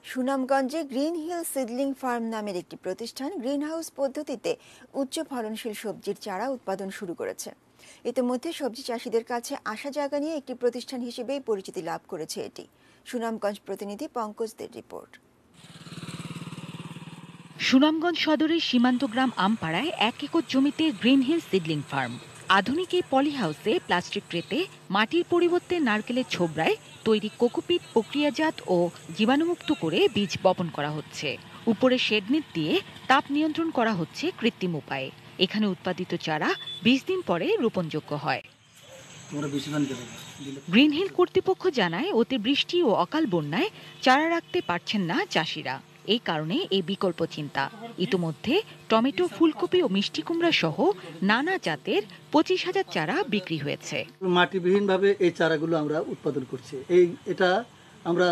সুনামগঞ্জে green hill seedling farm নামের একটি প্রতিষ্ঠান গ্রিনহাউস পদ্ধতিতে উচ্চ ফলনশীল সবজির চারা উৎপাদন শুরু করেছে। ইতিমধ্যে সবজি চাষিদের কাছে আসা জায়গা নিয়ে একটি প্রতিষ্ঠান হিসেবেই পরিচিতি লাভ করেছে এটি। সুনামগঞ্জ প্রতিনিধি পঙ্কজদের রিপোর্ট। সুনামগঞ্জ সদরের সীমান্ত গ্রাম আমপাড়ায় 1 একর জমিতে গ্রিন হিল সিডলিং ফার্ম। আধুনিক এই পলি হাউসে প্লাস্টিক ট্রেতে মাটির পরিবর্তে নারকেলের ছোবড়ায় তৈরি কোকোপিট প্রক্রিয়াজাত ও জীবাণুমুক্ত করে বীজ বপন করা হচ্ছে। উপরে শেডনেট দিয়ে তাপ নিয়ন্ত্রণ করা হচ্ছে কৃত্রিম উপায়ে। এখানে উৎপাদিত চারা 20 দিন পরে রোপণযোগ্য হয়। গ্রিন হিল কর্তৃপক্ষ জানায় অতিবৃষ্টি ও অকাল বন্যায় চারা রাখতে পারছেন না চাষিরা। এই কারণে এই বিকল্প চিন্তা। ইতিমধ্যে টমেটো, ফুলকপি ও মিষ্টি কুমড়া সহ নানা জাতের 25,000 চারা বিক্রি হয়েছে। মাটিবিহীনভাবে এই চারাগুলো আমরা উৎপাদন করছি। এটা আমরা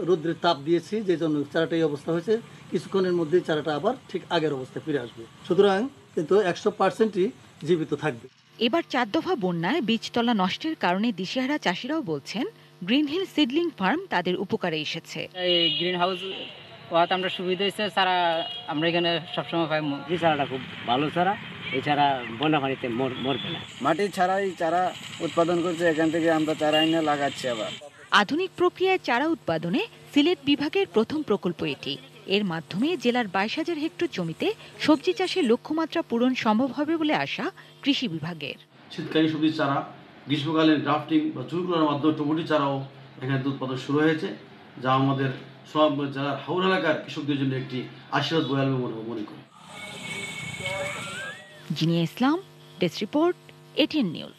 রোদ্রের তাপ দিয়েছি, যে জন্য চারাটা এই অবস্থা হয়েছে। কিছুক্ষণের মধ্যে চারাটা আবার ঠিক আগের অবস্থায় ফিরে আসবে। সুতরাং কিন্তু 100%ই জীবিত থাকবে। এবার 4 দফা বন্যায় বীজতলা নষ্টের কারণে দিশেহারা চাষিরাও বলছেন গ্রিন হিল সিডলিং ফার্ম তাদের উপকারে এসেছে। এই গ্রিন হাউস ওয়াতে আমরা সুবিধা হয়েছে, চারা আমরা এখানে সবসময় পাই। এই চারাটা খুব ভালো চারা, এই চারা বন্যা পানিতে মরবে না। মাটি ছাড়াই চারা উৎপাদন করছে, এখান থেকে আমরা চারা এনে লাগাচ্ছি। আবার আধুনিক প্রক্রিয়ায় চারা উৎপাদনে সিলেট বিভাগের প্রথম প্রকল্প এটি। এর মাধ্যমে জেলার 22,000 হেক্টর জমিতে সবজি চাষের লক্ষ্যমাত্রা পূরণ সম্ভব হবে বলে আশা কৃষি বিভাগের। শীতকালীন সবজির চারা, গ্রীষ্মকালীন গ্রাফটিং বা চুরগুলোর মাধ্যমে টমেটো চারাও এখানে উৎপাদন শুরু হয়েছে, যা আমাদের সব জেলার হাওড় এলাকার কৃষকদের জন্য একটি আশীর্বাদ বয়ে আনবে মনে করি। জিনিয়া ইসলাম, ডেস্ক রিপোর্ট, এটিএন নিউজ।